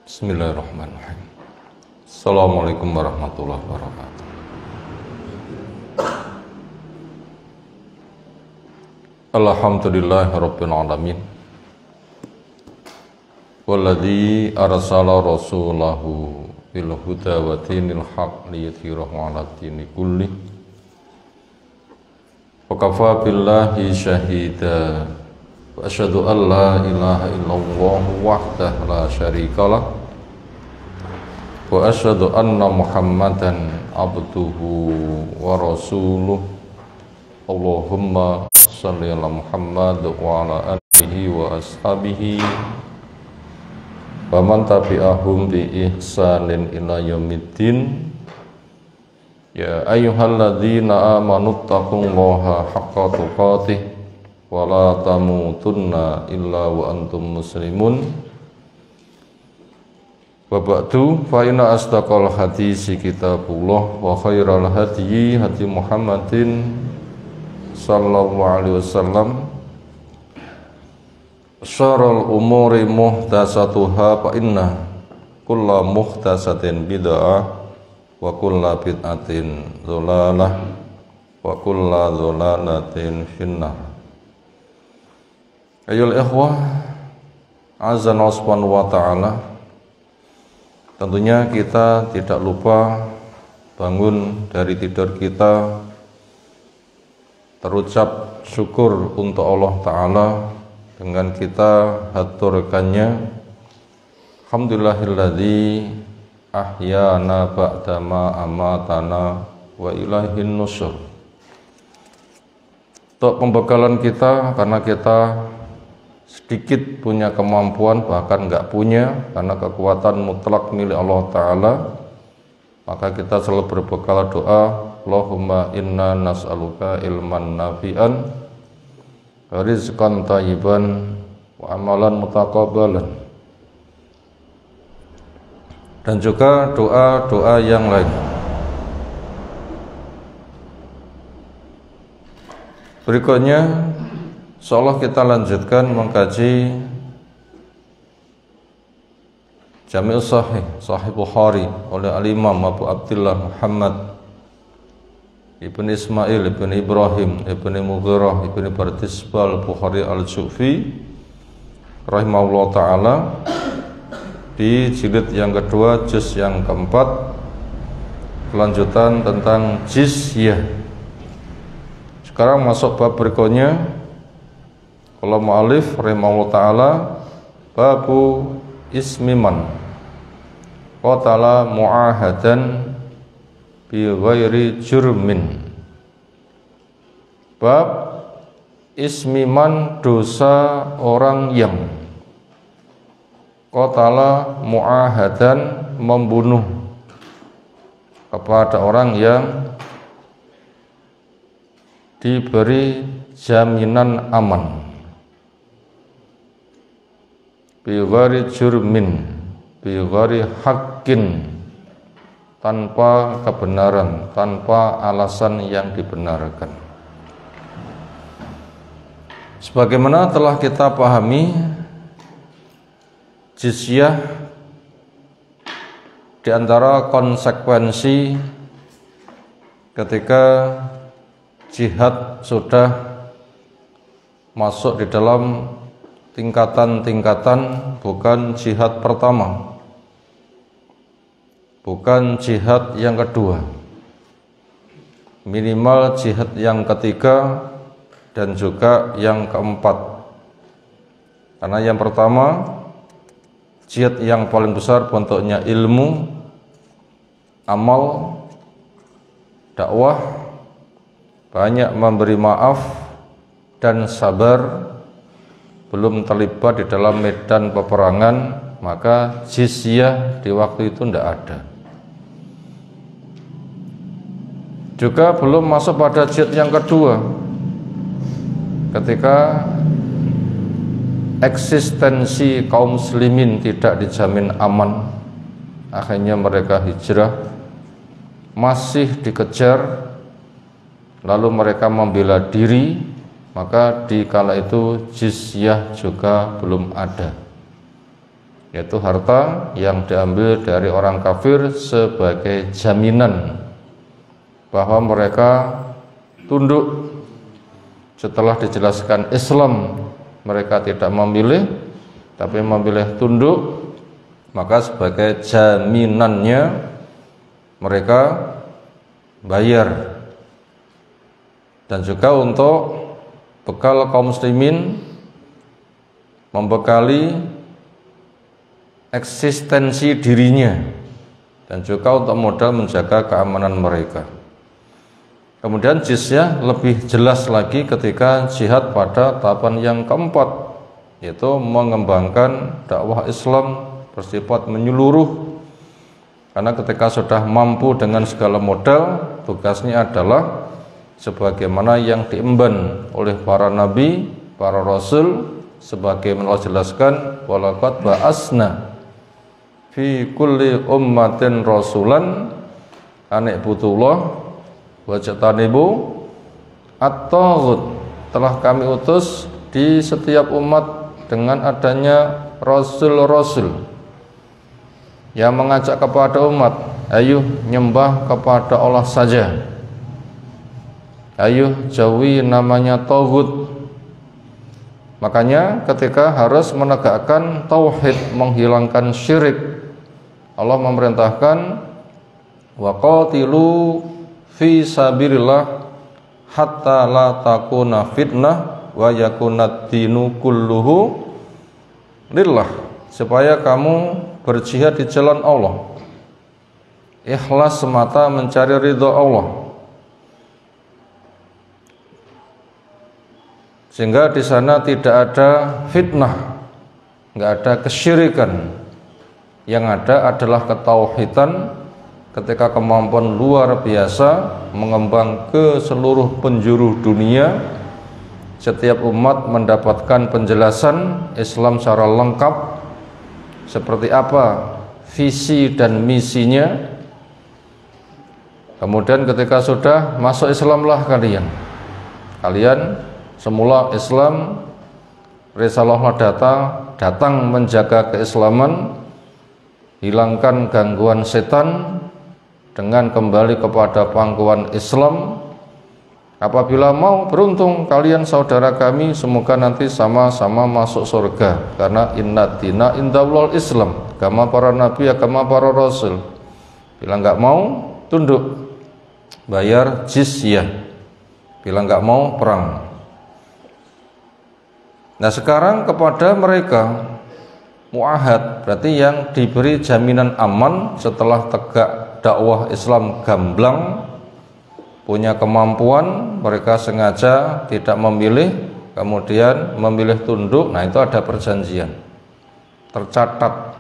Bismillahirrahmanirrahim. Assalamualaikum warahmatullahi wabarakatuh. Alhamdulillahirabbil alamin. Walladzi arsala rasulahu bil huda wa dinil haqq liyudhhirahu 'ala dini kulli. Wa kafa billahi syahida. Wa asyhadu an la ilaha illallah wahdahu la syarikalah. Wa asyhadu anna Muhammadan abduhu wa rasuluh. Allahumma shalli ala Muhammad wa ala alihi wa ashabihi wa man tabi'ahum bi ihsanin ila yaumiddin. Ya ayyuhalladzina amanu taqullaha haqqa tuqatih wa la tamutunna illa wa antum muslimun. Wa ba'du fa inna asdaqal hadisi kitabullah wa khairal hadyi hadi Muhammadin sallallahu alaihi wasallam. Syarrul umuri muhdatsatuha fa inna kulla muhdatsatin bid'ah wa kulla bid'atin dhalalah wa kulla dhalalatin finnar. Ayol ikhwah azan subhanahu wa ta'ala, tentunya kita tidak lupa bangun dari tidur kita terucap syukur untuk Allah Ta'ala dengan kita haturkannya alhamdulillahilladzi ahyana ba'dama amatana wa ilaihin nusyur. Untuk pembekalan kita, karena kita sedikit punya kemampuan, bahkan enggak punya, karena kekuatan mutlak milik Allah Ta'ala, maka kita selalu berbekal doa, Allahumma inna nas'aluka ilman nafi'an, rizqan thayyiban, wa amalan mutaqabbalan, dan juga doa-doa yang lain. Berikutnya insyaallah kita lanjutkan mengkaji Jami' Sahih Bukhari oleh Al-Imam Abu Abdullah Muhammad Ibn Ismail Ibn Ibrahim Ibn Mughirah Ibn Bardisbal Bukhari Al-Ju'fi rahimahullah ta'ala, di jilid yang kedua, juz yang keempat, kelanjutan tentang jizyah. Sekarang masuk bab berikutnya. Kalau mu'alif rahimahullah ta'ala, babu ismi man qatala mu'ahadan bi ghairi jurmin. Bab ismi man, dosa orang yang qatala mu'ahadan, membunuh kepada orang yang diberi jaminan aman. Bi ghairi jurmin, bi ghairi haqqin, tanpa kebenaran, tanpa alasan yang dibenarkan. Sebagaimana telah kita pahami, jizyah di antara konsekuensi ketika jihad sudah masuk di dalam tingkatan-tingkatan, bukan jihad pertama, bukan jihad yang kedua, minimal jihad yang ketiga dan juga yang keempat. Karena yang pertama, jihad yang paling besar bentuknya ilmu, amal, dakwah, banyak memberi maaf dan sabar, belum terlibat di dalam medan peperangan, maka jizyah di waktu itu tidak ada. Juga belum masuk pada jihad yang kedua, ketika eksistensi kaum muslimin tidak dijamin aman, akhirnya mereka hijrah, masih dikejar, lalu mereka membela diri, maka di kala itu jizyah juga belum ada. yaitu harta yang diambil dari orang kafir sebagai jaminan bahwa mereka tunduk. Setelah dijelaskan Islam mereka tidak memilih tapi memilih tunduk, maka sebagai jaminannya mereka bayar. Dan juga untuk bekal kaum muslimin, membekali eksistensi dirinya, dan juga untuk modal menjaga keamanan mereka. Kemudian jizyah lebih jelas lagi ketika jihad pada tahapan yang keempat, yaitu mengembangkan dakwah Islam bersifat menyeluruh. Karena ketika sudah mampu dengan segala modal, tugasnya adalah sebagaimana yang diemban oleh para nabi, para rasul, sebagaimana Allah jelaskan, walaqad ba'asna fi kulli ummatin rasulan an i'budullah wajtanibu at-taghut. Telah kami utus di setiap umat dengan adanya rasul-rasul yang mengajak kepada umat, ayo nyembah kepada Allah saja, ayo jauhi namanya taghut. Makanya ketika harus menegakkan tauhid, menghilangkan syirik, Allah memerintahkan waqatilu fi sabilillah hatta la takuna fitnah wa yakunad dinu kulluhu lillah, supaya kamu berjihad di jalan Allah ikhlas semata mencari ridha Allah, sehingga di sana tidak ada fitnah, nggak ada kesyirikan, yang ada adalah ketauhidan. Ketika kemampuan luar biasa mengembang ke seluruh penjuru dunia, setiap umat mendapatkan penjelasan Islam secara lengkap, seperti apa visi dan misinya. Kemudian ketika sudah masuk Islamlah kalian semula Islam, risalahnya datang menjaga keislaman, hilangkan gangguan setan dengan kembali kepada pangkuan Islam. Apabila mau, beruntung kalian saudara kami, semoga nanti sama-sama masuk surga, karena inna dina indallahil Islam, agama para nabi, agama para rasul. Bila nggak mau, tunduk, bayar jizyah. Bila nggak mau, perang. Nah sekarang kepada mereka muahad, berarti yang diberi jaminan aman setelah tegak dakwah Islam gamblang, punya kemampuan, mereka sengaja tidak memilih, kemudian memilih tunduk. Nah itu ada perjanjian tercatat,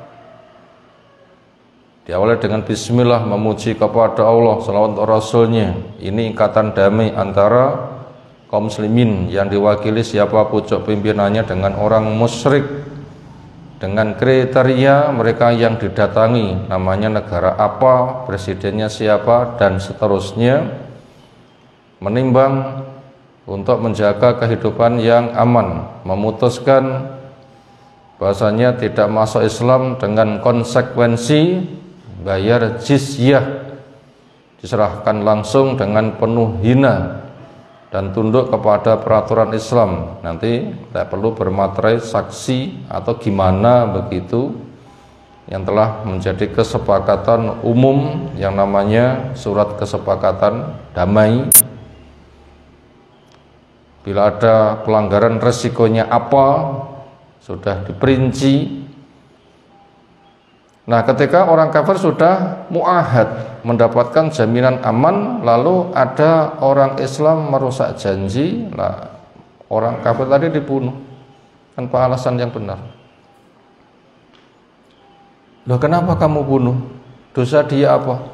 diawali dengan bismillah, memuji kepada Allah, salawat Rasulnya. Ini ikatan damai antara kaum muslimin yang diwakili siapa pucuk pimpinannya dengan orang musyrik, dengan kriteria mereka yang didatangi, namanya negara apa, presidennya siapa, dan seterusnya, menimbang untuk menjaga kehidupan yang aman, memutuskan bahasanya tidak masuk Islam dengan konsekuensi bayar jizyah, diserahkan langsung dengan penuh hina dan tunduk kepada peraturan Islam. Nanti tidak perlu bermaterai saksi atau gimana begitu, yang telah menjadi kesepakatan umum yang namanya surat kesepakatan damai. Bila ada pelanggaran, resikonya apa, sudah diperinci. Nah ketika orang kafir sudah muahad, mendapatkan jaminan aman, lalu ada orang Islam merusak janji, lah orang kafir tadi dibunuh tanpa alasan yang benar. Loh kenapa kamu bunuh? Dosa dia apa?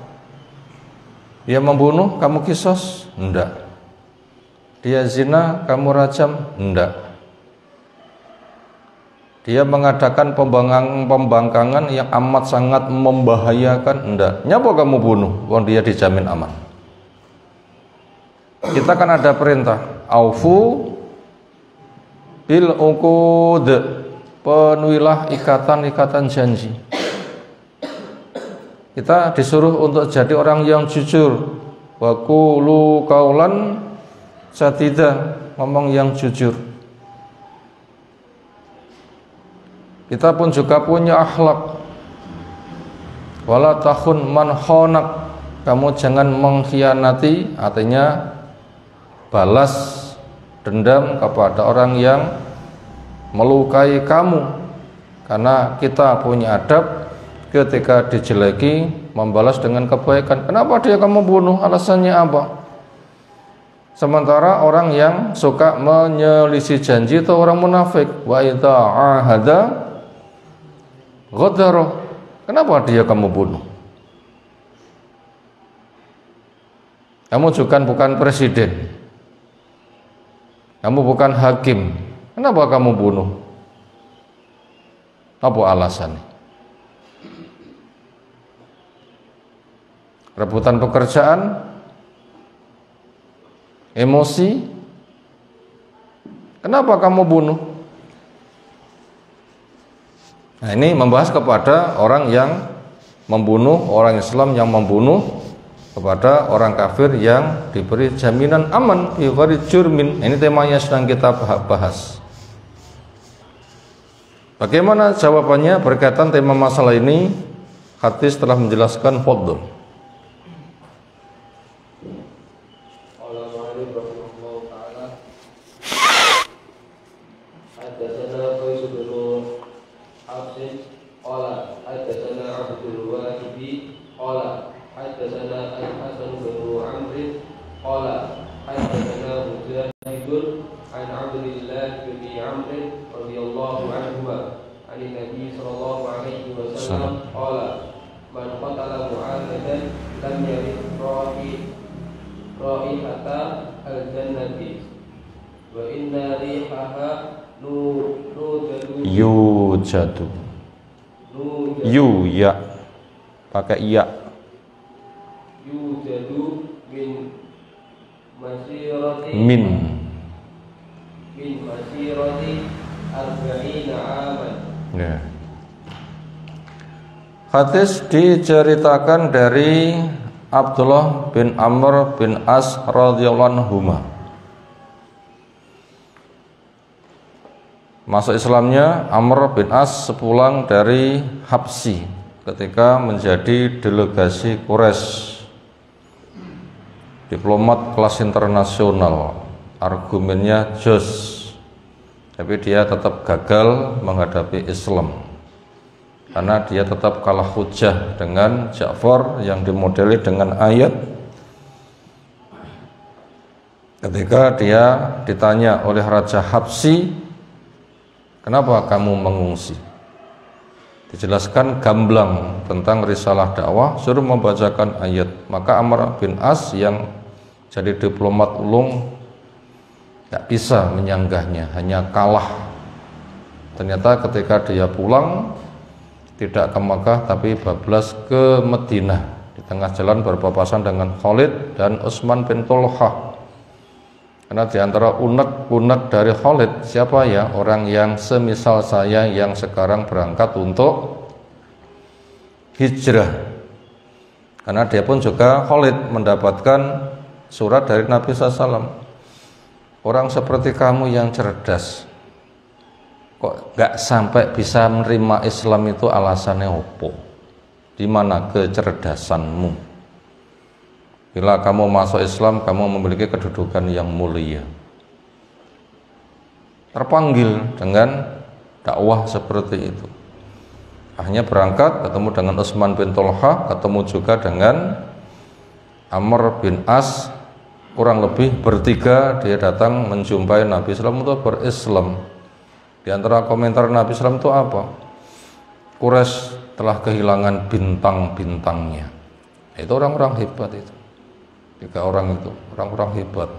Dia membunuh, kamu kisos? Enggak. Dia zina, kamu rajam? Enggak. Dia mengadakan pembangkangan yang amat sangat membahayakan? Enggak. Nyapa kamu bunuh? Wong dia dijamin aman. Kita kan ada perintah, aufu bil uqud, penuhilah ikatan-ikatan janji. Kita disuruh untuk jadi orang yang jujur. Wa qulu qaulan sadida, ngomong yang jujur. Kita pun juga punya akhlak. Wala takhun man khonak, kamu jangan mengkhianati, artinya balas dendam kepada orang yang melukai kamu. Karena kita punya adab, ketika dijeleki membalas dengan kebaikan. Kenapa dia kamu bunuh? Alasannya apa? Sementara orang yang suka menyelisih janji itu orang munafik. Wa idza ahada ghadara. Kenapa dia kamu bunuh? Kamu juga bukan presiden, kamu bukan hakim. Kenapa kamu bunuh? Apa alasannya? Rebutan pekerjaan, emosi. Kenapa kamu bunuh? Nah, ini membahas kepada orang yang membunuh, orang Islam yang membunuh, kepada orang kafir yang diberi jaminan aman bi ghairi jurmin. Ini temanya sedang kita bahas. Bagaimana jawabannya berkaitan tema masalah ini? Hadis telah menjelaskan fadl. Yujadu, yu ya, pakai ya. Yujadu min masirati arba'ina aman. Ya. Hadis diceritakan dari Abdullah bin Amr bin As radhiyallahu anhuma. Masuk Islamnya Amr bin As sepulang dari Habsyi ketika menjadi delegasi Quraisy, diplomat kelas internasional, argumennya jos, tapi dia tetap gagal menghadapi Islam karena dia tetap kalah hujah dengan Ja'far yang dimodeli dengan ayat. Ketika dia ditanya oleh Raja Habsyi, kenapa kamu mengungsi? Dijelaskan gamblang tentang risalah dakwah, suruh membacakan ayat. Maka Amr bin As yang jadi diplomat ulung tidak bisa menyanggahnya, hanya kalah. Ternyata ketika dia pulang tidak ke Makkah tapi bablas ke Madinah. Di tengah jalan berpapasan dengan Khalid dan Utsman bin Tolhah. Karena di antara unek-unek dari Khalid, siapa ya orang yang semisal saya yang sekarang berangkat untuk hijrah. Karena dia pun juga Khalid mendapatkan surat dari Nabi SAW. Orang seperti kamu yang cerdas, kok gak sampai bisa menerima Islam itu alasannya opo? Di mana kecerdasanmu? Bila kamu masuk Islam, kamu memiliki kedudukan yang mulia. Terpanggil dengan dakwah seperti itu. Akhirnya berangkat, ketemu dengan Utsman bin Tolhah, ketemu juga dengan Amr bin As. Kurang lebih bertiga dia datang menjumpai Nabi SAW untuk berislam. Di antara komentar Nabi SAW itu apa? Quraisy telah kehilangan bintang-bintangnya. Itu orang-orang hebat itu. Tiga orang itu, orang-orang hebat.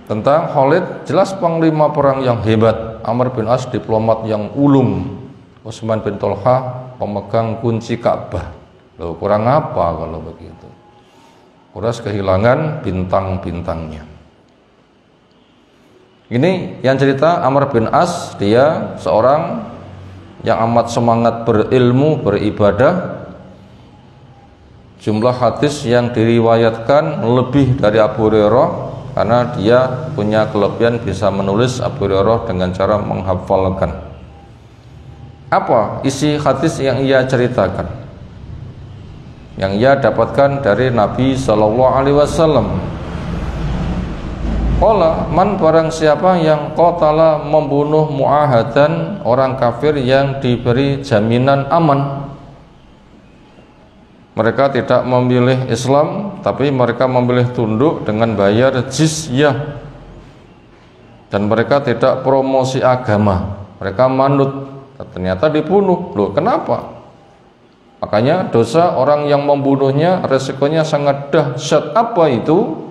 Tentang Khalid, jelas panglima perang yang hebat. Amr bin As diplomat yang ulung. Utsman bin Tolhah pemegang kunci Ka'bah. Loh, kurang apa kalau begitu? Quraisy kehilangan bintang-bintangnya. Ini yang cerita Amr bin As, dia seorang yang amat semangat berilmu, beribadah. Jumlah hadis yang diriwayatkan lebih dari Abu Hurairah, karena dia punya kelebihan bisa menulis Abu Hurairah dengan cara menghafalkan. Apa isi hadis yang ia ceritakan? Yang ia dapatkan dari Nabi Sallallahu Alaihi Wasallam. Qala, man barang siapa yang qatala membunuh mu'ahadan, orang kafir yang diberi jaminan aman. Mereka tidak memilih Islam, tapi mereka memilih tunduk dengan bayar jizyah. Dan mereka tidak promosi agama, mereka manut. Ternyata dibunuh. Loh, kenapa? Makanya dosa orang yang membunuhnya resikonya sangat dahsyat. Apa itu?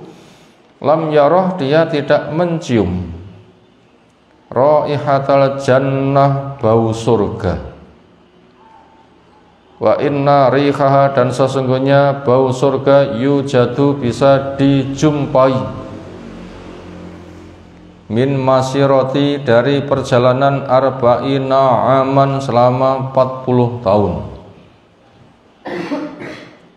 Lam yarah, dia tidak mencium raihatal jannah, bau surga. Wa inna rihaha, dan sesungguhnya bau surga yujadu, bisa dijumpai. Min masirati, dari perjalanan arba'ina aman, selama 40 tahun.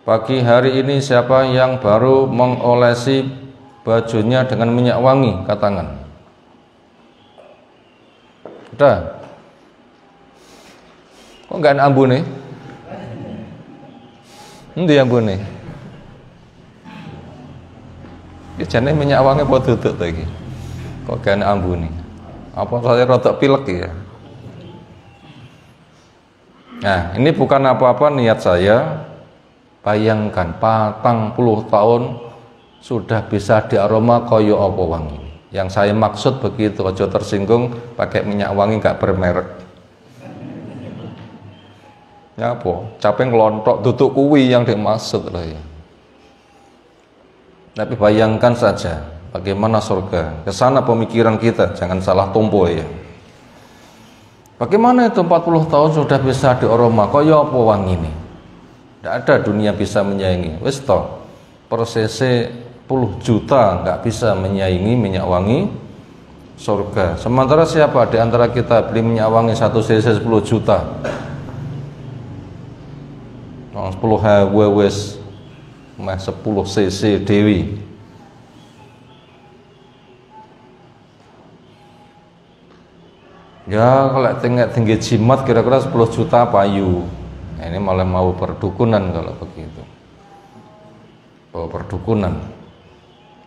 Pagi hari ini siapa yang baru mengolesi bajunya dengan minyak wangi, ke tangan. Udah. Kok enggak ada ambune? Endi ambune? Iki jane minyak wangi apa duduk to iki? Kok gak ada ambune? Apa saya rotok pilek ya? Nah, ini bukan apa-apa niat saya. Bayangkan 40 tahun sudah bisa diaroma koyo apa wangi. Yang saya maksud begitu, ojo tersinggung pakai minyak wangi gak bermerek. Ya apa? Capek ngelontok tutuk kuwi yang dimaksud lah ya. Tapi bayangkan saja bagaimana surga. Kesana pemikiran kita, jangan salah tumpu ya. Bagaimana itu 40 tahun sudah bisa diaroma koyo apa wangi ini? Tidak ada dunia bisa menyaingi. Wis toh, per cc 10 juta nggak bisa menyaingi minyak wangi surga. Sementara siapa di antara kita beli minyak wangi 1 cc 10 juta? 10 wes meh 10 cc dewi. Ya kalau tinggi jimat kira-kira 10 juta payu. Nah, ini malah mau perdukunan kalau begitu. Oh, perdukunan.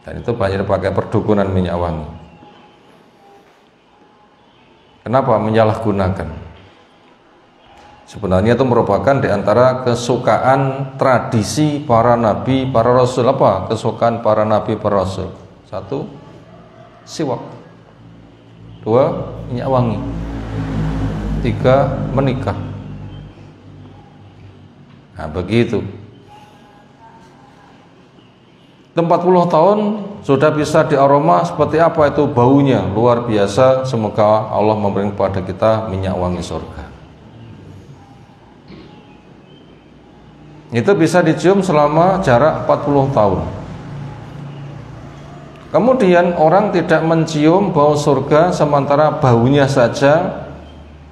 Dan itu banyak pakai perdukunan minyak wangi. Kenapa menyalahgunakan? Sebenarnya itu merupakan di antara kesukaan tradisi para nabi, para rasul. Apa kesukaan para nabi, para rasul? 1, siwak. 2, minyak wangi. 3, menikah. Nah begitu. 40 tahun sudah bisa diaroma seperti apa itu baunya, luar biasa. Semoga Allah memberi kepada kita minyak wangi surga. Itu bisa dicium selama jarak 40 tahun. Kemudian orang tidak mencium bau surga sementara baunya saja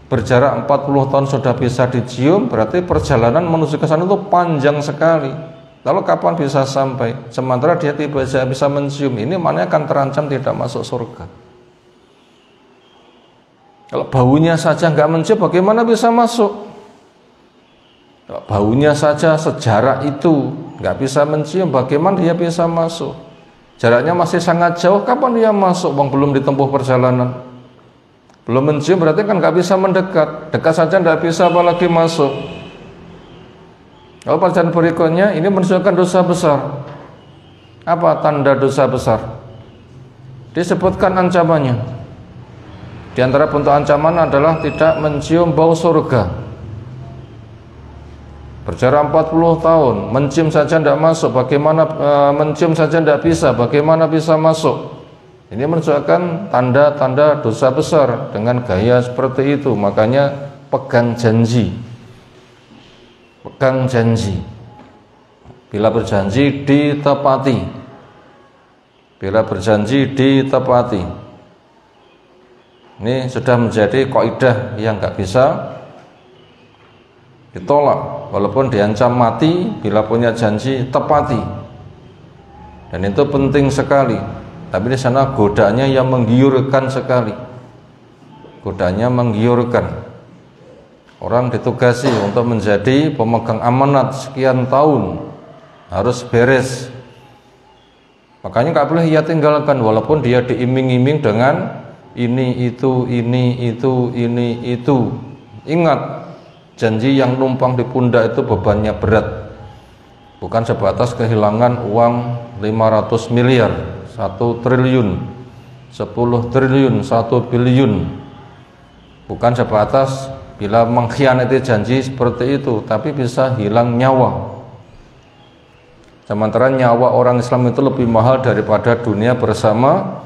berjarak 40 tahun sudah bisa dicium, berarti perjalanan menuju ke sana itu panjang sekali. Lalu kapan bisa sampai? Sementara dia tidak bisa mencium, ini maknanya akan terancam tidak masuk surga. Kalau baunya saja nggak mencium, bagaimana bisa masuk? Kalau baunya saja sejarak itu nggak bisa mencium, bagaimana dia bisa masuk? Jaraknya masih sangat jauh, kapan dia masuk? Bang belum ditempuh perjalanan. Belum mencium berarti kan nggak bisa mendekat. Dekat saja nggak bisa, apalagi masuk. Kalau pelajaran berikutnya ini menunjukkan dosa besar. Apa tanda dosa besar? Disebutkan ancamannya. Di antara bentuk ancaman adalah tidak mencium bau surga. Berjarak 40 tahun, mencium saja tidak masuk. Bagaimana mencium saja tidak bisa? Bagaimana bisa masuk? Ini menunjukkan tanda-tanda dosa besar dengan gaya seperti itu. Makanya pegang janji. Pegang janji. Bila berjanji ditepati. Bila berjanji ditepati. Ini sudah menjadi kaidah yang nggak bisa ditolak, walaupun diancam mati, bila punya janji tepati. Dan itu penting sekali. Tapi di sana godaannya yang menggiurkan sekali. Godaannya menggiurkan. Orang ditugasi untuk menjadi pemegang amanat sekian tahun, harus beres. Makanya nggak boleh ia tinggalkan, walaupun dia diiming-iming dengan ini itu. Ingat, janji yang numpang di pundak itu bebannya berat. Bukan sebatas kehilangan uang 500 miliar, 1 triliun, 10 triliun, 1 biliun. Bukan sebatas bila mengkhianati janji seperti itu, tapi bisa hilang nyawa. Sementara nyawa orang Islam itu lebih mahal daripada dunia bersama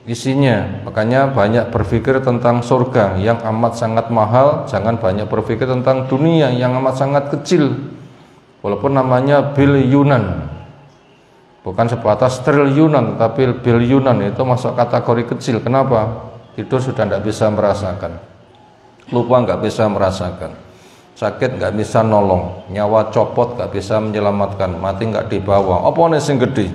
isinya. Makanya banyak berpikir tentang surga yang amat sangat mahal, jangan banyak berpikir tentang dunia yang amat sangat kecil, walaupun namanya biliunan, bukan sebatas triliunan, tapi biliunan itu masuk kategori kecil. Kenapa? Tidur sudah tidak bisa merasakan, lupa nggak bisa merasakan, sakit nggak bisa nolong, nyawa copot nggak bisa menyelamatkan, mati nggak dibawa. Apa nih sing gede?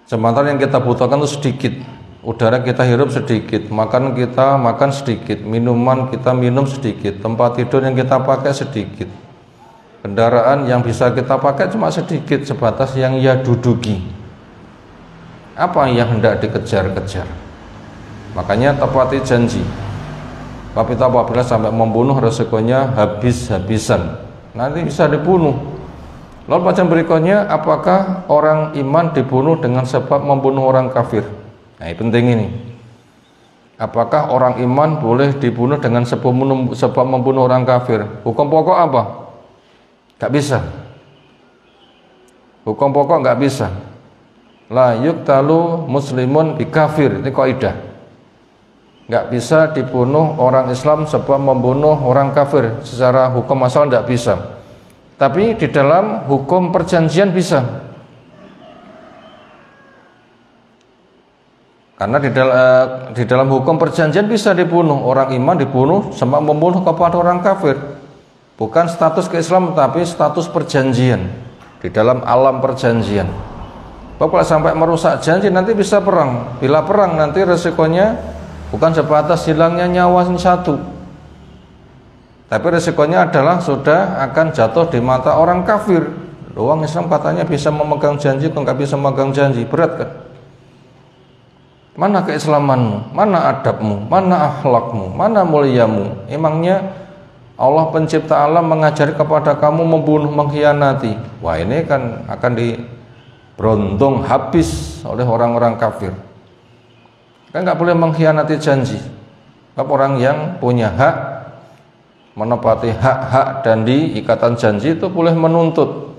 Sementara yang kita butuhkan itu sedikit, udara kita hirup sedikit, makan kita makan sedikit, minuman kita minum sedikit, tempat tidur yang kita pakai sedikit, kendaraan yang bisa kita pakai cuma sedikit, sebatas yang ia duduki. Apa yang hendak dikejar-kejar? Makanya tepati janji. Tapi apabila sampai membunuh, resikonya habis-habisan, nanti bisa dibunuh. Lalu macam berikutnya, apakah orang iman dibunuh dengan sebab membunuh orang kafir? Nah, ini penting ini. Apakah orang iman boleh dibunuh dengan sebab membunuh orang kafir? Hukum pokok apa? Gak bisa. Hukum pokok gak bisa. La yuqtalu muslimun bi kafir, ini kaidah. Gak bisa dibunuh orang Islam sebab membunuh orang kafir. Secara hukum asal gak bisa. Tapi di dalam hukum perjanjian bisa. Karena di dalam hukum perjanjian bisa dibunuh. Orang iman dibunuh sama membunuh kepada orang kafir. Bukan status keislaman, tapi status perjanjian. Di dalam alam perjanjian. Kalau sampai merusak janji, nanti bisa perang. Bila perang, nanti resikonya bukan sebatas hilangnya nyawa satu, tapi resikonya adalah sudah akan jatuh di mata orang kafir. Orang Islam katanya bisa memegang janji, kok nggak bisa memegang janji, berat kan? Mana keislamanmu, mana adabmu, mana akhlakmu, mana muliamu? Emangnya Allah pencipta alam mengajari kepada kamu membunuh, mengkhianati? Wah, ini kan akan diberondong habis oleh orang-orang kafir. Kan nggak boleh mengkhianati janji. Orang yang punya hak menepati hak-hak dan di ikatan janji itu boleh menuntut.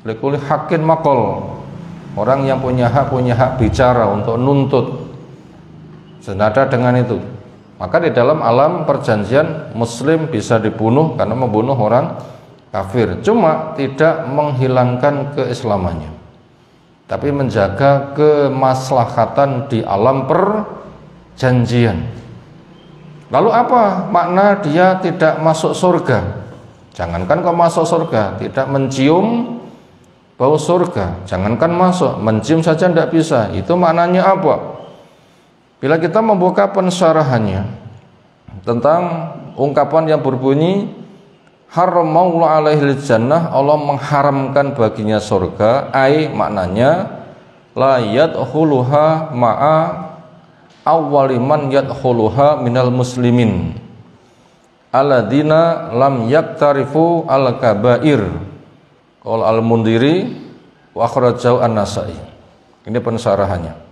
Boleh hakin makol. Orang yang punya hak bicara untuk nuntut. Senada dengan itu, maka di dalam alam perjanjian Muslim bisa dibunuh karena membunuh orang kafir. Cuma tidak menghilangkan keislamannya, tapi menjaga kemaslahatan di alam perjanjian. Lalu apa makna dia tidak masuk surga? Jangankan kau masuk surga, tidak mencium bau surga. Jangankan masuk, mencium saja tidak bisa. Itu maknanya apa? Bila kita membuka pensyarahannya tentang ungkapan yang berbunyi haramallahu alaihil jannah, Allah mengharamkan baginya surga, ai maknanya la yadkhuluha ma'a awwaliman yadkhuluha minal muslimin alladzina lam yaktarifu al-kabair. Qala al-Mundhiri wa akhrajahu an-Nasa'i. Ini pensyarahannya.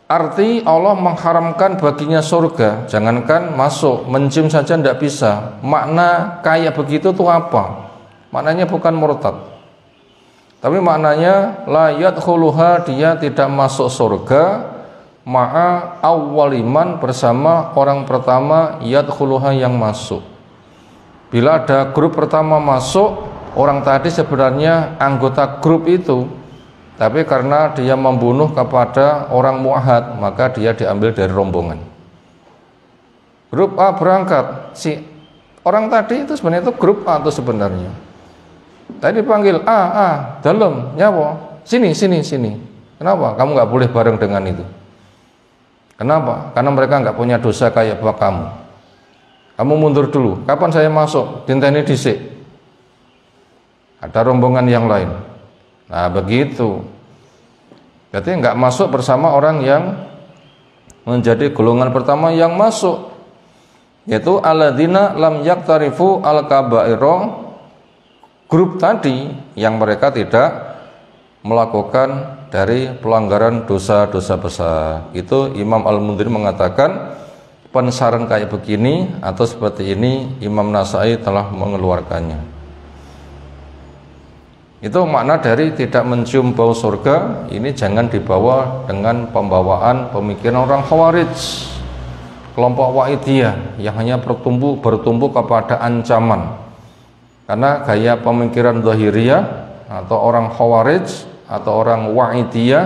Arti Allah mengharamkan baginya surga, jangankan masuk, mencium saja tidak bisa. Makna kayak begitu itu apa? Maknanya bukan murtad, tapi maknanya la yadkhuluha, dia tidak masuk surga, ma'a awwaliman, bersama orang pertama yadkhuluha yang masuk. Bila ada grup pertama masuk, orang tadi sebenarnya anggota grup itu, Tapi karena dia membunuh kepada orang mu'ahad, maka dia diambil dari rombongan. Grup A berangkat, si orang tadi itu sebenarnya itu grup A itu sebenarnya. Tadi dipanggil A, dalam, nyawa, sini. Kenapa? Kamu nggak boleh bareng dengan itu. Kenapa? Karena mereka nggak punya dosa kayak bapak kamu. Kamu mundur dulu. Kapan saya masuk? Dinteni dhisik. Ada rombongan yang lain. Nah begitu. Berarti nggak masuk bersama orang yang menjadi golongan pertama yang masuk, yaitu alladzina lam yaktarifu al-kaba'ira, grup tadi yang mereka tidak melakukan dari pelanggaran dosa-dosa besar. Itu Imam Al-Mundhir mengatakan pensaran kayak begini atau seperti ini Imam Nasai telah mengeluarkannya. Itu makna dari tidak mencium bau surga. Ini jangan dibawa dengan pembawaan pemikiran orang Khawarij, kelompok Wa'idiyah yang hanya bertumbuh kepada ancaman. Karena gaya pemikiran Zahiriyah atau orang Khawarij atau orang Wa'idiyah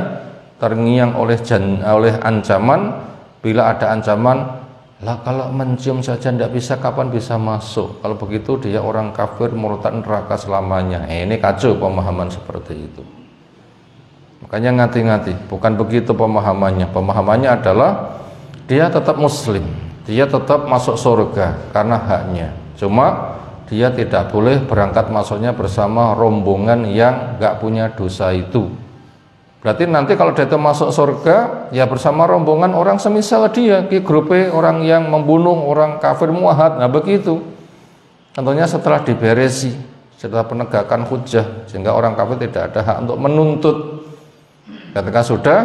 terngiang oleh ancaman. Bila ada ancaman, lah kalau mencium saja tidak bisa, kapan bisa masuk? Kalau begitu dia orang kafir, murtad, neraka selamanya. Ini kacau pemahaman seperti itu. Makanya ngati-ngati, bukan begitu pemahamannya. Pemahamannya adalah dia tetap muslim, dia tetap masuk surga karena haknya. Cuma dia tidak boleh berangkat masuknya bersama rombongan yang nggak punya dosa itu. Berarti nanti kalau dia itu masuk surga, ya bersama rombongan orang semisal dia, di grupe orang yang membunuh orang kafir muahad. Nah begitu. Tentunya setelah diberesi, setelah penegakan hujjah, sehingga orang kafir tidak ada hak untuk menuntut. Ketika sudah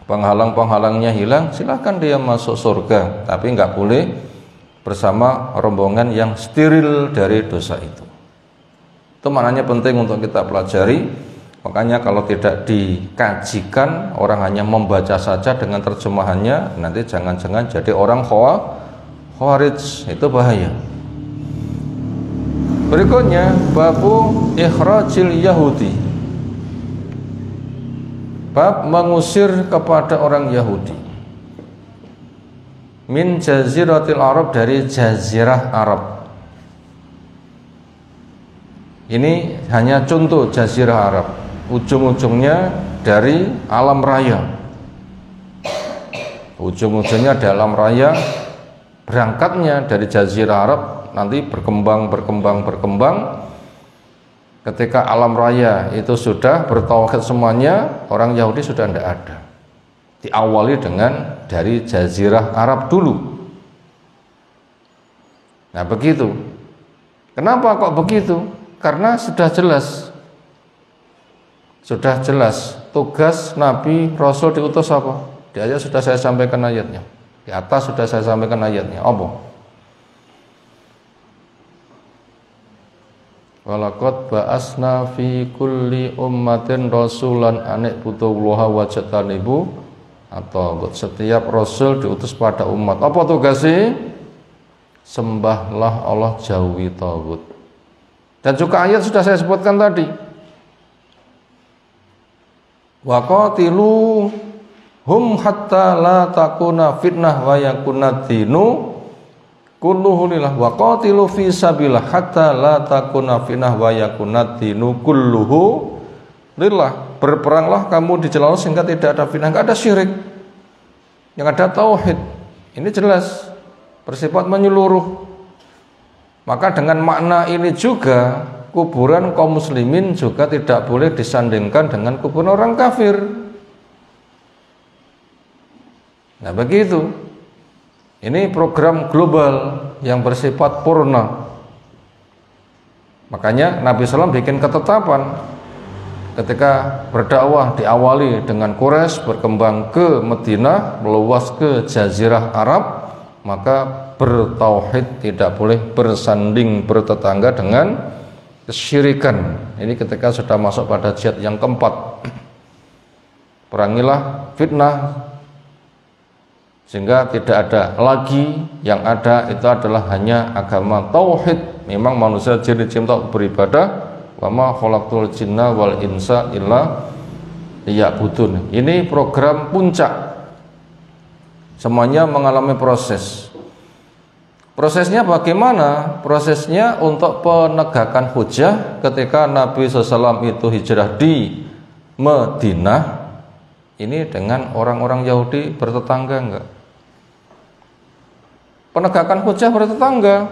penghalang-penghalangnya hilang, silahkan dia masuk surga, tapi nggak boleh bersama rombongan yang steril dari dosa itu. Itu maknanya penting untuk kita pelajari. Makanya kalau tidak dikajikan, orang hanya membaca saja dengan terjemahannya, nanti jangan-jangan jadi orang Khawarij. Itu bahaya. Berikutnya babu ikhrajil Yahudi, bab mengusir kepada orang Yahudi min jaziratil Arab, dari jazirah Arab. Ini hanya contoh jazirah Arab, ujung-ujungnya dari alam raya. Ujung-ujungnya di alam raya, berangkatnya dari jazirah Arab, nanti berkembang. Ketika alam raya itu sudah bertauhid semuanya, orang Yahudi sudah tidak ada. Diawali dengan dari jazirah Arab dulu. Nah begitu. Kenapa kok begitu? Karena sudah jelas tugas Nabi Rasul diutus apa? Di ayat sudah saya sampaikan ayatnya. Di atas sudah saya sampaikan ayatnya. Apa? Walaqad ba'asna fi kulli ummatin rasulan an ibudullaha wajtanibu, atau setiap rasul diutus pada umat. Apa tugasnya? Sembahlah Allah, jauhi tagut. Dan juga ayat sudah saya sebutkan tadi. Wa qatilu hum hatta la takuna fitnah wa yakuna dinu kulluhu lillah. Wa qatilu fi sabilillah hatta la takuna fitnah wa yakuna dinu kulluhu lillah. Berperanglah kamu di jalan Allah sehingga tidak ada fitnah, enggak ada syirik, yang ada tauhid. Ini jelas bersifat menyeluruh. Maka dengan makna ini juga kuburan kaum muslimin juga tidak boleh disandingkan dengan kuburan orang kafir. Nah begitu. Ini program global yang bersifat purna. Makanya Nabi SAW bikin ketetapan ketika berdakwah, diawali dengan Quraisy, berkembang ke Madinah, meluas ke Jazirah Arab, maka bertauhid, tidak boleh bersanding bertetangga dengan kesyirikan. Ini ketika sudah masuk pada jihad yang keempat. Perangilah fitnah sehingga tidak ada lagi, yang ada itu adalah hanya agama tauhid. Memang manusia jin dicipta beribadah, wa ma khalaqtul jinna wal insa illa Iya budun. Ini program puncak. Semuanya mengalami proses. Prosesnya bagaimana? Prosesnya untuk penegakan hujjah ketika Nabi SAW itu hijrah di Madinah. Ini dengan orang-orang Yahudi bertetangga enggak? Penegakan hujjah bertetangga.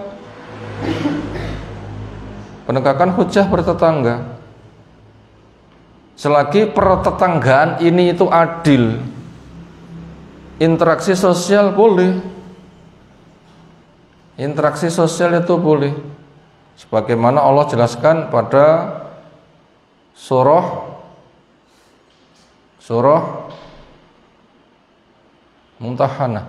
Penegakan hujjah bertetangga. Selagi pertetanggaan ini itu adil, interaksi sosial boleh. Interaksi sosial itu boleh. Sebagaimana Allah jelaskan pada surah Mumtahanah.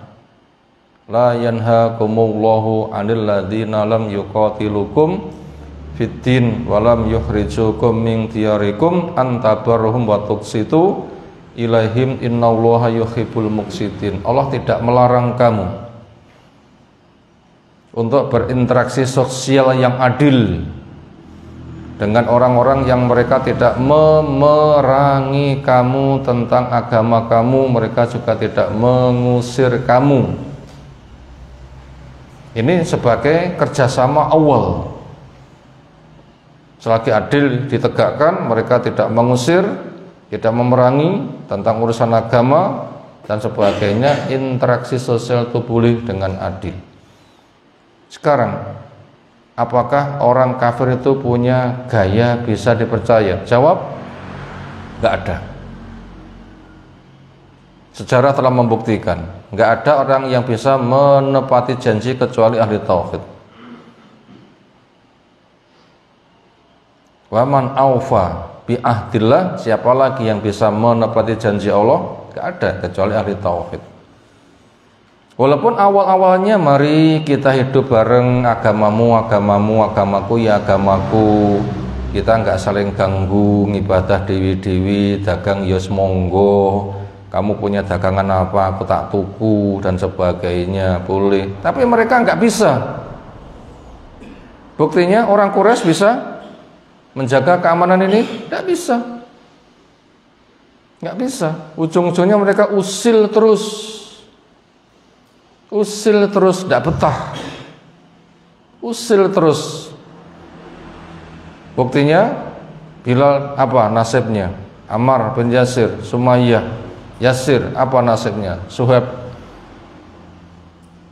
La yanhaakumullahu 'anil ladzina lam yuqatilukum fiddin walam yukhrijukum min diyarikum an tabarruhum wa tuqsitu ilaihim innallaha yuhibbul muqsitin. Allah tidak melarang kamu untuk berinteraksi sosial yang adil dengan orang-orang yang mereka tidak memerangi kamu tentang agama kamu, mereka juga tidak mengusir kamu. Ini sebagai kerjasama awal. Selagi adil ditegakkan, mereka tidak mengusir, tidak memerangi tentang urusan agama dan sebagainya, interaksi sosial itu boleh dengan adil. Sekarang, apakah orang kafir itu punya gaya bisa dipercaya? Jawab, nggak ada. Sejarah telah membuktikan, nggak ada orang yang bisa menepati janji kecuali ahli tauhid. Waman aufa bi ahdillah, siapa lagi yang bisa menepati janji Allah? Tidak ada kecuali ahli tauhid. Walaupun awal-awalnya mari kita hidup bareng, agamamu agamaku ya agamaku, kita nggak saling ganggu, ngibadah dewi-dewi, dagang yos monggo, kamu punya dagangan apa aku tak tuku dan sebagainya, boleh. Tapi mereka nggak bisa. Buktinya orang Quraisy bisa menjaga keamanan ini? Tidak bisa. Nggak bisa. Ujung-ujungnya mereka usil terus, tidak betah, usil terus. Buktinya Bilal apa nasibnya? Ammar bin Yasir, Sumayyah, Yasir apa nasibnya? Suhaib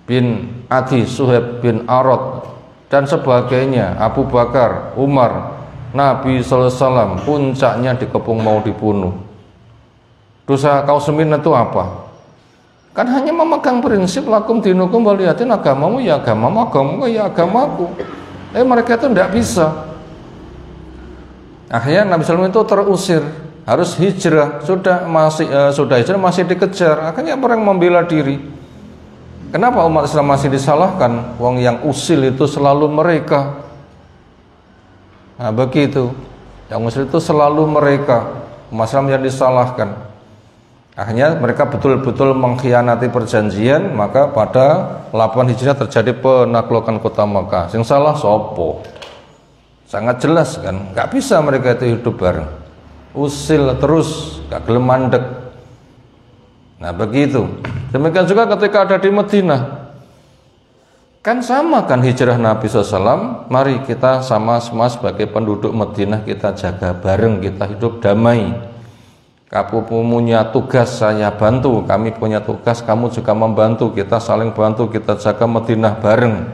bin Adi, Suhaib bin Arad dan sebagainya, Abu Bakar, Umar, Nabi sallallahu alaihi wasallam puncaknya dikepung mau dibunuh. Dosa Kausumin itu apa? Kan hanya memegang prinsip lakum dinukum waliyatin, agamamu ya agamamu ya agamaku. Mereka itu tidak bisa. Akhirnya Nabi SAW itu terusir, harus hijrah. Sudah hijrah masih dikejar. Akhirnya orang membela diri. Kenapa umat Islam masih disalahkan? Wong yang usil itu selalu mereka. Nah begitu, yang muslim itu selalu mereka, umat Islam yang disalahkan. Akhirnya mereka betul-betul mengkhianati perjanjian. Maka pada 8 Hijriah terjadi penaklukan kota Mekah. Yang salah sopo? Sangat jelas kan, nggak bisa mereka itu hidup bareng, usil terus, nggak gelem mandek. Nah begitu. Demikian juga ketika ada di Madinah. Kan sama kan hijrah Nabi SAW. Mari kita sama-sama sebagai penduduk Madinah kita jaga bareng, kita hidup damai. Kamu punya tugas, saya bantu. Kami punya tugas, kamu juga membantu. Kita saling bantu, kita jaga Madinah bareng.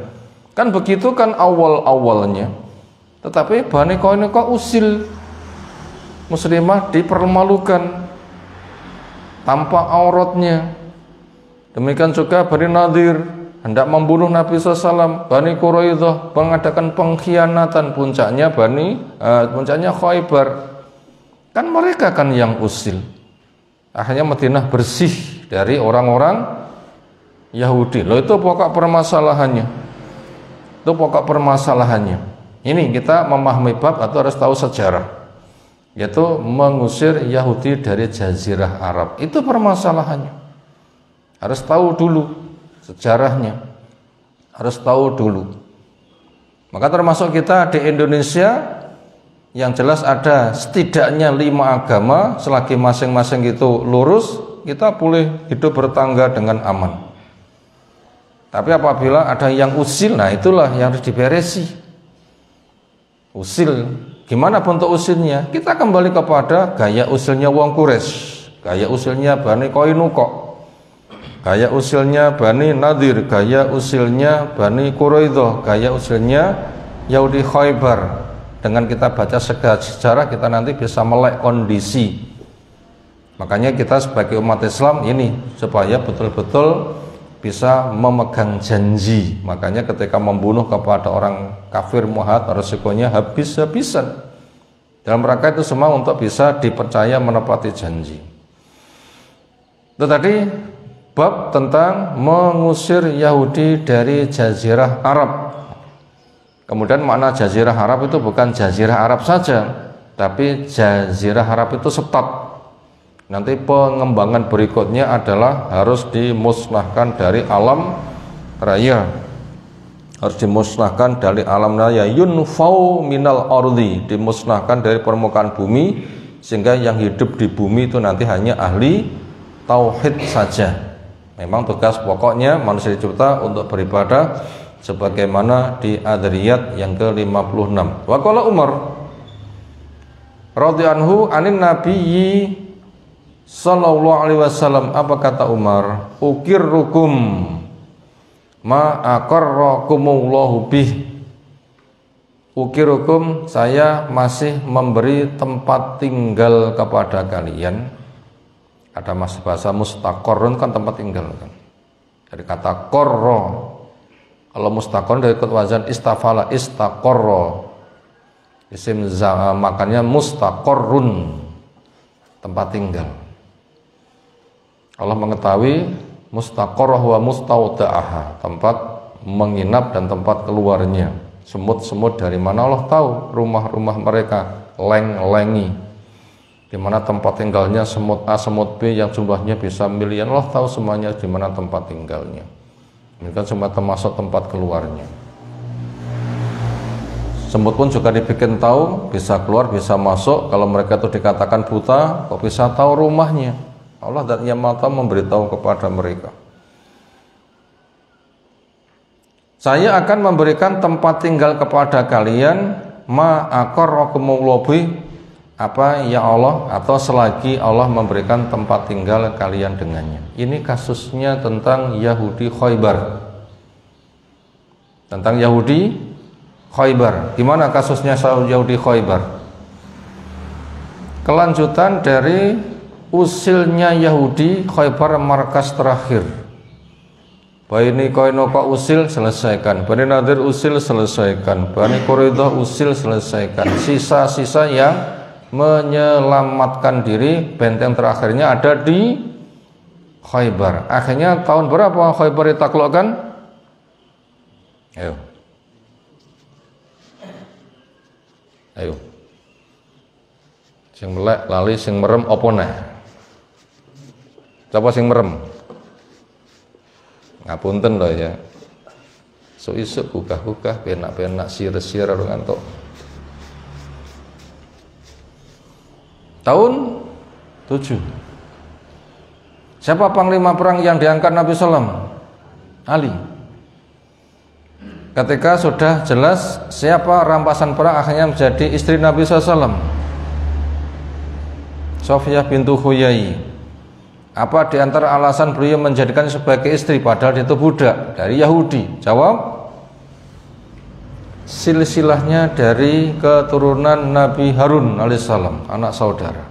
Kan begitu kan awal-awalnya. Tetapi Bani Qainuqa usil, muslimah dipermalukan tanpa auratnya. Demikian juga Bani Nadir hendak membunuh Nabi SAW. Bani Quraidah mengadakan pengkhianatan, puncaknya Khaybar. Kan mereka kan yang usil. Akhirnya Madinah bersih dari orang-orang Yahudi. Loh itu pokok permasalahannya. Ini kita memahami bab atau harus tahu sejarah, yaitu mengusir Yahudi dari Jazirah Arab. Itu permasalahannya. Harus tahu dulu sejarahnya, harus tahu dulu. Maka termasuk kita di Indonesia Yang jelas ada setidaknya 5 agama, selagi masing-masing itu lurus, kita boleh hidup bertangga dengan aman. Tapi apabila ada yang usil, nah itulah yang harus diberesi. Usil, gimana bentuk usilnya? Kita kembali kepada gaya usilnya wong Quraisy, gaya usilnya Bani Qainuqa, gaya usilnya Bani Nadir, gaya usilnya Bani Quraidah, gaya usilnya Yahudi Khaybar. Dengan kita baca sejarah, kita nanti bisa melek kondisi. Makanya kita sebagai umat Islam ini supaya betul-betul bisa memegang janji. Makanya ketika membunuh kepada orang kafir muhad, resikonya habis-habisan. Dalam rangka itu semua untuk bisa dipercaya menepati janji. Itu tadi bab tentang mengusir Yahudi dari Jazirah Arab. Kemudian makna Jazirah Arab itu bukan Jazirah Arab saja, tapi Jazirah Arab itu setat. Nanti pengembangan berikutnya adalah harus dimusnahkan dari alam raya. Harus dimusnahkan dari alam raya, yunfau minal ardi, dimusnahkan dari permukaan bumi, sehingga yang hidup di bumi itu nanti hanya ahli tauhid saja. Memang tugas pokoknya manusia dicipta untuk beribadah sebagaimana di Adriyat yang ke-56. Wa qala Umar radhiyallahu anin nabiyyi sallallahu alaihi wasallam, apa kata Umar? Ukirrukum ma aqarrakumullahu bih. Ukirrukum, saya masih memberi tempat tinggal kepada kalian. Ada masih bahasa mustaqarrun kan tempat tinggal kan. Dari kata qarra. Kalau mustaqarrun dari wazan istafala, istaqarra. Isim makanya mustaqarrun, tempat tinggal. Allah mengetahui mustaqarrah wa mustauda'aha, tempat menginap dan tempat keluarnya. Semut-semut dari mana Allah tahu, rumah-rumah mereka, leng-lengi, di mana tempat tinggalnya semut A, semut B yang jumlahnya bisa miliaran, Allah tahu semuanya di mana tempat tinggalnya. Ini kan cuma termasuk tempat keluarnya. Semut pun juga dibikin tahu, bisa keluar, bisa masuk. Kalau mereka itu dikatakan buta, kok bisa tahu rumahnya? Allah dan Yang Maha memberitahu kepada mereka. Saya akan memberikan tempat tinggal kepada kalian, ma aqarrakumullahu bih, apa ya Allah, atau selagi Allah memberikan tempat tinggal kalian dengannya. Ini kasusnya tentang Yahudi Khaybar. Tentang Yahudi Khaybar. Gimana kasusnya Yahudi Khaybar? Kelanjutan dari usilnya Yahudi Khaybar, markas terakhir. Bani Qainuqa usil, selesaikan. Bani Nadir usil, selesaikan. Bani Quraidah usil, selesaikan. Sisa-sisa yang menyelamatkan diri, benteng terakhirnya ada di Khaybar. Akhirnya tahun berapa Khaybar ditaklukkan? Ayo. Sing melek lali, sing merem apa neh? Siapa sing merem? Ngapunten loh ya. So-isuk gugah-gugah, penak-penak, sir-sir ngantuk. Tahun 7. Siapa panglima perang yang diangkat Nabi SAW? Ali. Ketika sudah jelas siapa rampasan perang, akhirnya menjadi istri Nabi SAW, Sofiyah bintu Huyai. Apa di antara alasan beliau menjadikan sebagai istri padahal dia itu budak dari Yahudi? Jawab, silsilahnya dari keturunan Nabi Harun alaihissalam, anak saudara.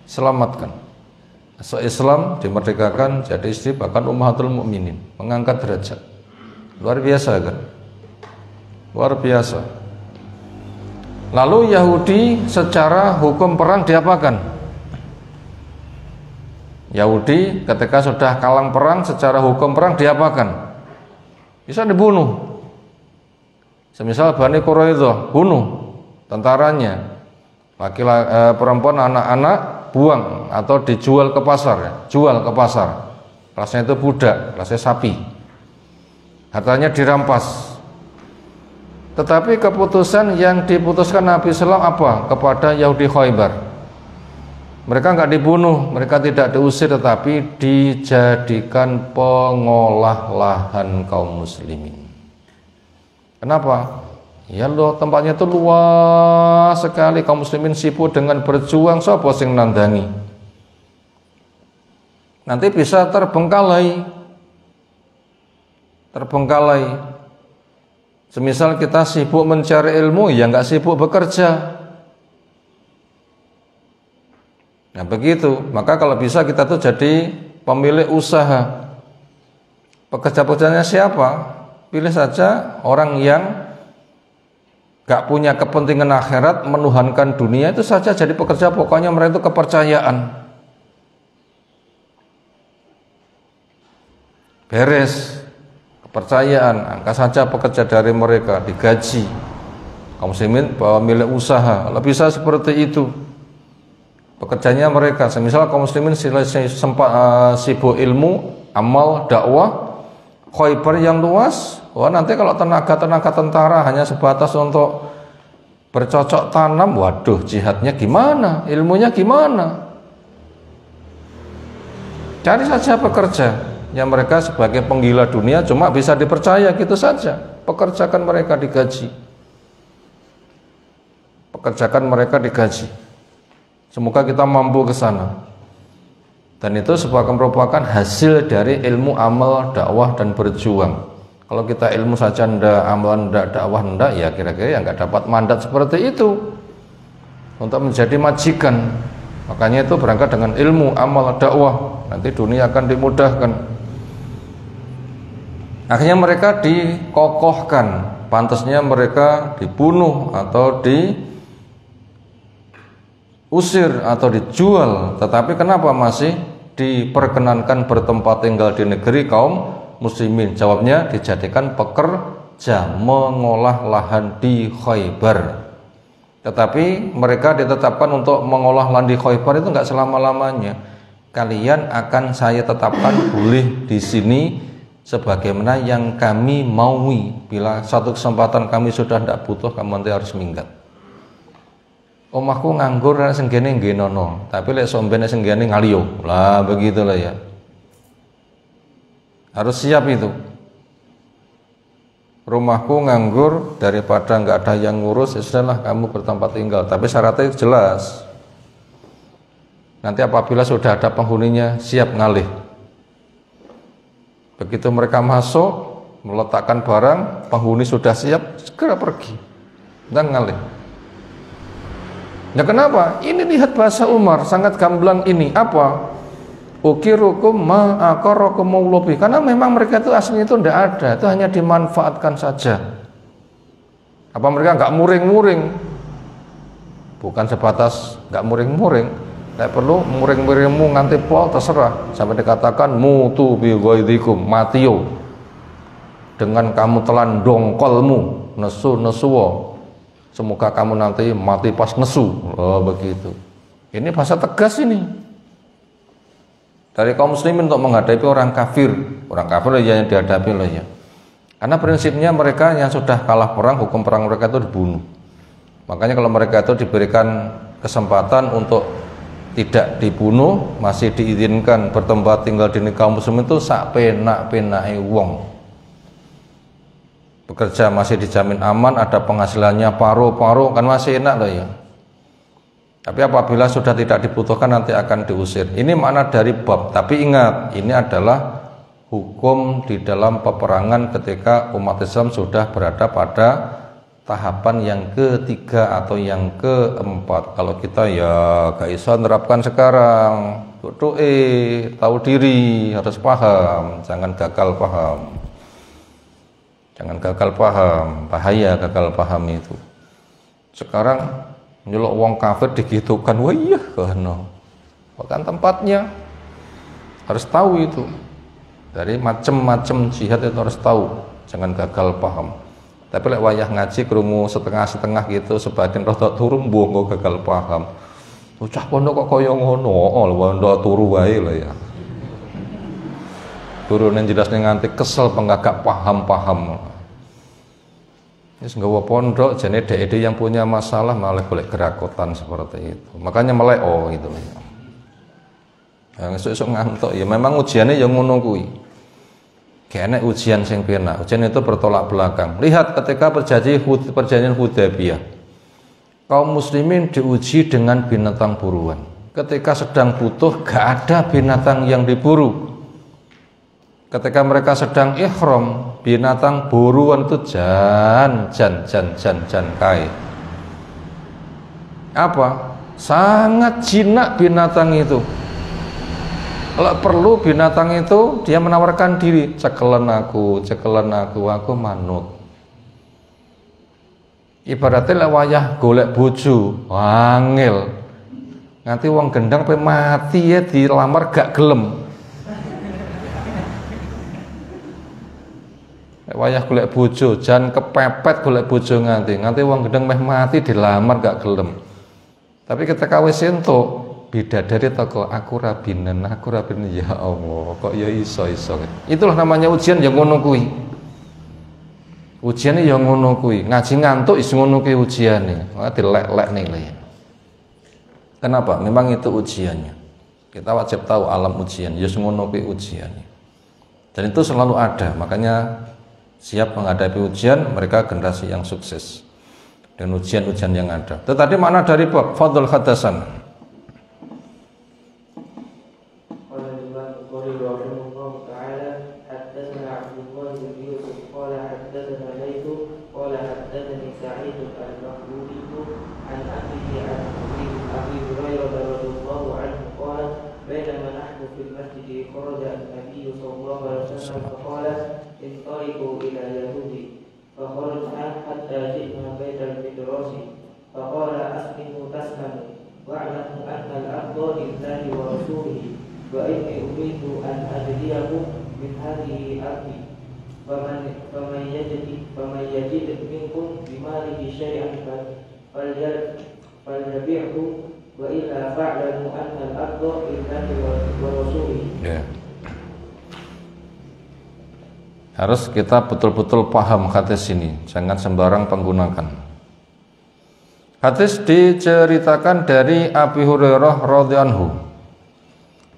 Selamatkan. So Islam dimerdekakan jadi istri, bahkan ummahatul mukminin, mengangkat derajat. Luar biasa kan? Luar biasa. Lalu Yahudi secara hukum perang diapakan? Yahudi ketika sudah kalah perang, secara hukum perang diapakan? Bisa dibunuh. Semisal Bani Quraidah, bunuh tentaranya, laki-laki, perempuan, anak-anak buang atau dijual ke pasar, ya. Jual ke pasar. Kelasnya itu budak, kelasnya sapi. Hartanya dirampas. Tetapi keputusan yang diputuskan Nabi SAW apa? Kepada Yahudi Khaybar. Mereka nggak dibunuh, mereka tidak diusir, tetapi dijadikan pengolah lahan kaum muslimin. Kenapa? Ya loh, tempatnya itu luas sekali, kaum muslimin sibuk dengan berjuang, sapa sing nandangi. Nanti bisa terbengkalai. Semisal kita sibuk mencari ilmu, ya nggak sibuk bekerja. Nah begitu, maka kalau bisa kita tuh jadi pemilik usaha. Pekerja-pekerjanya siapa? Pilih saja orang yang gak punya kepentingan akhirat, menuhankan dunia, itu saja jadi pekerja. Pokoknya mereka itu kepercayaan. Beres, kepercayaan, angkat saja pekerja dari mereka, digaji. Kaum muslimin pemilik usaha, kalau bisa seperti itu. Pekerjanya mereka, semisal kaum muslimin sempat sibuk ilmu, amal, dakwah, Khaybar yang luas. Wah, nanti kalau tenaga tentara hanya sebatas untuk bercocok tanam, waduh, jihadnya gimana, ilmunya gimana? Cari saja pekerja yang mereka sebagai penggila dunia, cuma bisa dipercaya gitu saja. Pekerjakan mereka digaji. Semoga kita mampu ke sana. Dan itu merupakan hasil dari ilmu, amal, dakwah, dan berjuang. Kalau kita ilmu saja ndak, amalan ndak, dakwah ndak, ya kira-kira ya nggak dapat mandat seperti itu untuk menjadi majikan. Makanya itu berangkat dengan ilmu, amal, dakwah. Nanti dunia akan dimudahkan. Akhirnya mereka dikokohkan. Pantasnya mereka dibunuh atau usir atau dijual, tetapi kenapa masih diperkenankan bertempat tinggal di negeri kaum muslimin? Jawabnya, dijadikan pekerja mengolah lahan di Khaybar. Tetapi mereka ditetapkan untuk mengolah lahan di Khaybar itu enggak selama-lamanya. Kalian akan saya tetapkan boleh di sini sebagaimana yang kami maui. Bila satu kesempatan kami sudah tidak butuh, kamu nanti harus minggat. Omahku nganggur nek senggene ngenono, tapi lek sombene senggene ngaliyo. Lah begitulah ya. Harus siap itu. Rumahku nganggur, daripada nggak ada yang ngurus, ya sudahlah kamu bertempat tinggal. Tapi syaratnya jelas. Nanti apabila sudah ada penghuninya, siap ngalih. Begitu mereka masuk, meletakkan barang, penghuni sudah siap, segera pergi dan ngalih. Nah kenapa? Ini lihat bahasa Umar, sangat gamblang ini. Apa? Ukirukum ma'akarakum maulobi. Karena memang mereka itu aslinya itu tidak ada, itu hanya dimanfaatkan saja. Apa mereka nggak muring-muring? Bukan sebatas nggak muring-muring, tidak perlu muring-muringmu nganti pol terserah. Sampai dikatakan mutu bi ghaidikum, matiyo dengan kamu telan dongkolmu, nesu-nesuwo. Semoga kamu nanti mati pas nesu. Oh begitu. Ini bahasa tegas ini. Dari kaum muslimin untuk menghadapi orang kafir. Orang kafir yang dihadapi loh ya. Karena prinsipnya mereka yang sudah kalah perang, hukum perang mereka itu dibunuh. Makanya kalau mereka itu diberikan kesempatan untuk tidak dibunuh, masih diizinkan bertempat tinggal di negeri kaum muslimin itu sak penak-penake wong. Bekerja masih dijamin aman, ada penghasilannya paruh-paruh, kan masih enak loh ya. Tapi apabila sudah tidak dibutuhkan nanti akan diusir. Ini makna dari bab. Tapi ingat, ini adalah hukum di dalam peperangan ketika umat Islam sudah berada pada tahapan yang ketiga atau yang keempat. Kalau kita ya gak bisa menerapkan sekarang. Tahu diri, harus paham, jangan gagal paham. Jangan gagal paham, bahaya gagal paham itu. Sekarang nyelok wong kafir digitukan, wah iya kan tempatnya. Harus tahu itu. Dari macam-macam jihad itu harus tahu, jangan gagal paham. Tapi lek wayah ngaji krungu setengah-setengah gitu, sebagian rada turu mbok gagal paham. Cah pondok kok kaya ngono, pondok turu wae lho ya. Turun yang jelasnya nganti kesel penggagak paham-paham. Wis nggawa pondok jane dhek yang punya masalah malah golek gerakotan seperti itu. Makanya meleo gitu. Yang esuk-esuk ngantuk ya memang ujiannya yang ngono kuwi. Kayaknya ujian sing penak. Ujian itu bertolak belakang. Lihat ketika perjanjian Hudaybiyah. Kaum muslimin diuji dengan binatang buruan. Ketika sedang butuh gak ada binatang yang diburu. Ketika mereka sedang ihram, binatang buruan itu jan kae. Apa? Sangat jinak binatang itu. Kalau perlu binatang itu dia menawarkan diri, cekelan aku manut. Ibaratnya lek wayah golek bojo, wangil. Nganti wong gendang pe mati ya dilamar gak gelem. Lek wayah golek bojo, jan kepepet golek bojo nganti wong gendang meh mati dilamar gak gelem. Tapi ketika wis entuk bidadari toko aku rabinen ya Allah kok ya iso. Itulah namanya ujian yang ngono kuwi. Ujiane yang ngono kuwi. Ngaji ngantuk is ngono kuwi ujiane. Dilek-lek nilai. Kenapa? Memang itu ujiannya. Kita wajib tahu alam ujian, ya ngono kuwi ujiannya. Dan itu selalu ada. Makanya siap menghadapi ujian, mereka generasi yang sukses. Dan ujian-ujian yang ada. Tetapi makna dari bab Fadl Hadasan. Harus kita betul-betul paham hadis ini, jangan sembarang penggunakan. Hadis diceritakan dari Abi Hurairah radhiyallahu anhu.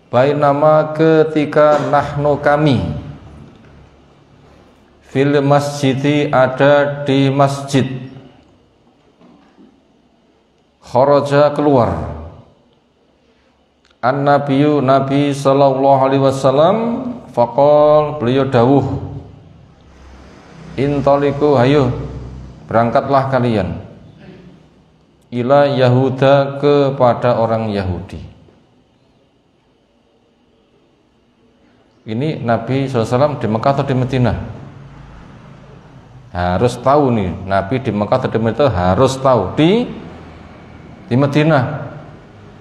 Bainama ketika nahnu kami fil masjidi ada di masjid, kharaja keluar an-nabiyyu Nabi sallallahu alaihi wasallam faqal beliau dawuh intaliku hayo berangkatlah kalian ila Yahuda kepada orang Yahudi. Ini Nabi SAW di Mekah atau di Madinah? Harus tahu nih, Nabi di Mekah atau di Madinah harus tahu di Madinah,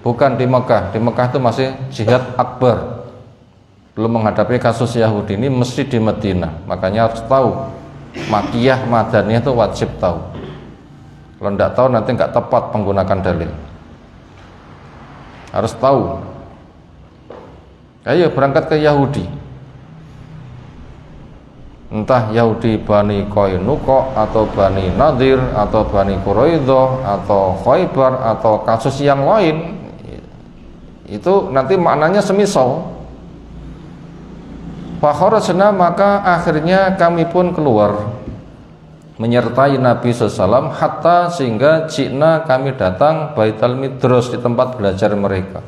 bukan di Mekah. Di Mekah itu masih jihad akbar, belum menghadapi kasus Yahudi. Ini mesti di Madinah, makanya harus tahu. Makiyah Madaniyah itu wajib tahu. Kalau tidak tahu nanti nggak tepat menggunakan dalil. Harus tahu. Ayo berangkat ke Yahudi. Entah Yahudi Bani Qainuqa atau Bani Nadir atau Bani Quraidah atau Khaybar atau kasus yang lain. Itu nanti maknanya semisal. Fakharajna maka akhirnya kami pun keluar menyertai Nabi SAW hatta sehingga jina kami datang Baitul Midros di tempat belajar mereka.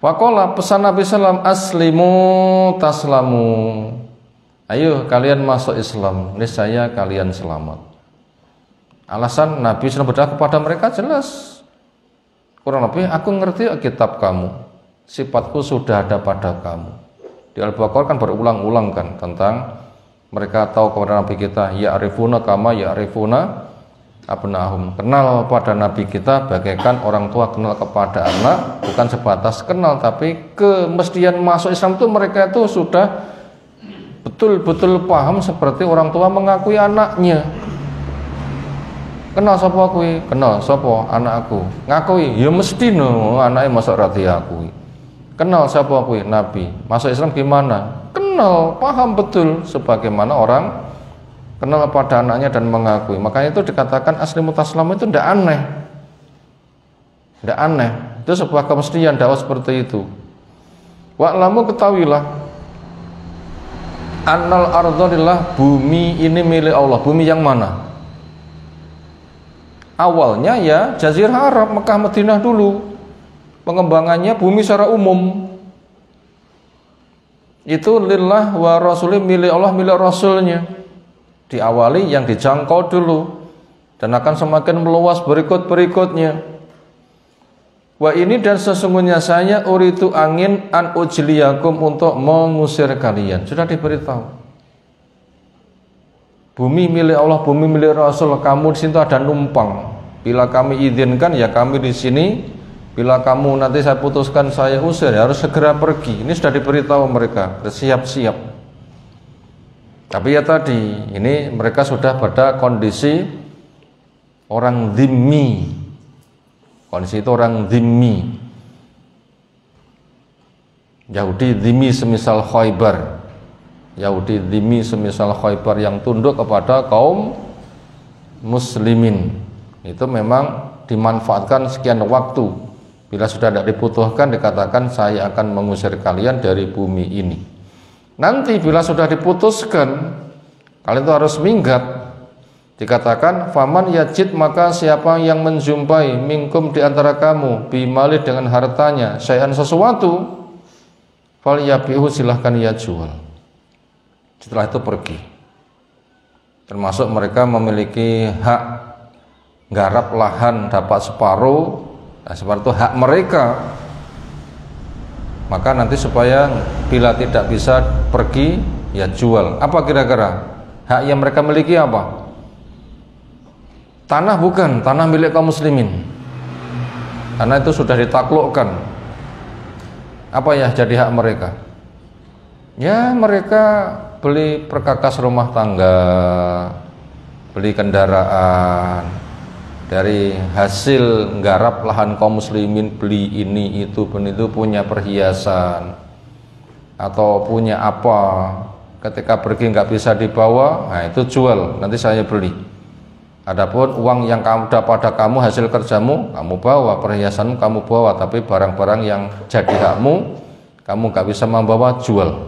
Faqala pesan Nabi SAW aslimu taslamu. Ayo kalian masuk Islam, niscaya kalian selamat. Alasan Nabi SAW berdoa kepada mereka jelas. Kurang lebih aku ngerti kitab kamu. Sifatku sudah ada pada kamu. Di Al-Baqarah kan berulang-ulang kan tentang mereka tahu kepada Nabi kita ya'rifuna kama ya'rifuna abnahum. Kenal pada Nabi kita bagaikan orang tua kenal kepada anak, bukan sebatas kenal tapi kemestian masuk Islam itu mereka itu sudah betul-betul paham seperti orang tua mengakui anaknya. Kenal sapa kuwi? Kenal sapa anakku? Ngakui ya mesti no anake masuk rati akui. Kenal siapa kuwi? Nabi. Masuk Islam gimana? Kenal kenal, paham betul sebagaimana orang kenal pada anaknya dan mengakui. Makanya itu dikatakan aslimu taslamu itu tidak aneh. Tidak aneh. Itu sebuah kemestian dakwah seperti itu. Wa'lamu, ketahuilah, annal ardhillah, bumi ini milik Allah. Bumi yang mana? Awalnya ya Jazirah Arab, Mekah, Madinah dulu. Pengembangannya bumi secara umum. Itu lillah wa rasulih, milik Allah, milik Rasulnya. Diawali yang dijangkau dulu dan akan semakin meluas berikut-berikutnya. Wa ini, dan sesungguhnya saya uritu angin an ujliyakum, untuk mengusir kalian. Sudah diberitahu. Bumi milik Allah, bumi milik Rasul. Kamu di situ ada numpang. Bila kami izinkan ya kami di sini. Bila kamu nanti saya putuskan saya usir, ya harus segera pergi. Ini sudah diberitahu mereka, bersiap-siap. Tapi ya tadi, ini mereka sudah pada kondisi orang dhimmi. Kondisi itu orang dhimmi. Yahudi dhimmi semisal Khaybar. Yahudi dhimmi semisal Khaybar yang tunduk kepada kaum muslimin. Itu memang dimanfaatkan sekian waktu. Bila sudah tidak dibutuhkan, dikatakan saya akan mengusir kalian dari bumi ini. Nanti bila sudah diputuskan, kalian itu harus minggat. Dikatakan faman yajid, maka siapa yang menjumpai minkum di antara kamu bimali, dengan hartanya, syai'an sesuatu, fal yabihu, silahkan ia jual. Setelah itu pergi. Termasuk mereka memiliki hak garap lahan, dapat separuh. Nah, seperti itu hak mereka. Maka nanti supaya bila tidak bisa pergi, ya jual. Apa kira-kira hak yang mereka miliki apa? Tanah bukan, tanah milik kaum muslimin. Karena itu sudah ditaklukkan. Apa ya jadi hak mereka? Ya mereka beli perkakas rumah tangga, beli kendaraan. Dari hasil nggarap lahan kaum muslimin, beli ini itu punya perhiasan atau punya apa, ketika pergi nggak bisa dibawa, nah itu jual, nanti saya beli. Adapun uang yang kamu dapat pada kamu, hasil kerjamu, kamu bawa, perhiasanmu kamu bawa, tapi barang-barang yang jadi hakmu kamu nggak bisa membawa, jual.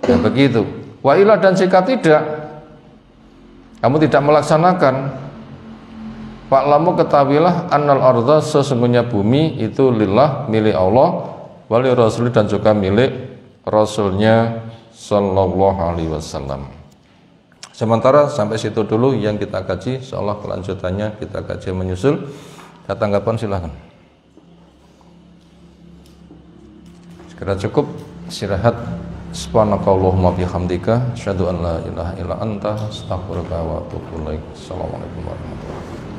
Ya begitu. Wa ila, dan jika tidak, kamu tidak melaksanakan, fa'lamu, ketahuilah, annal ardha, sesungguhnya bumi itu lillah, milik Allah, wali rasul, dan juga milik Rasulnya sallallahu alaihi wasallam. Sementara sampai situ dulu yang kita kaji. Insyaallah kelanjutannya kita kaji menyusul. Ada tanggapan silahkan. Segera cukup istirahat. Subhanakallahumma bihamdika, asyhadu an la ilaha illa anta, astaghfiruka wa atubu ilaik. Assalamualaikum warahmatullahi wabarakatuh.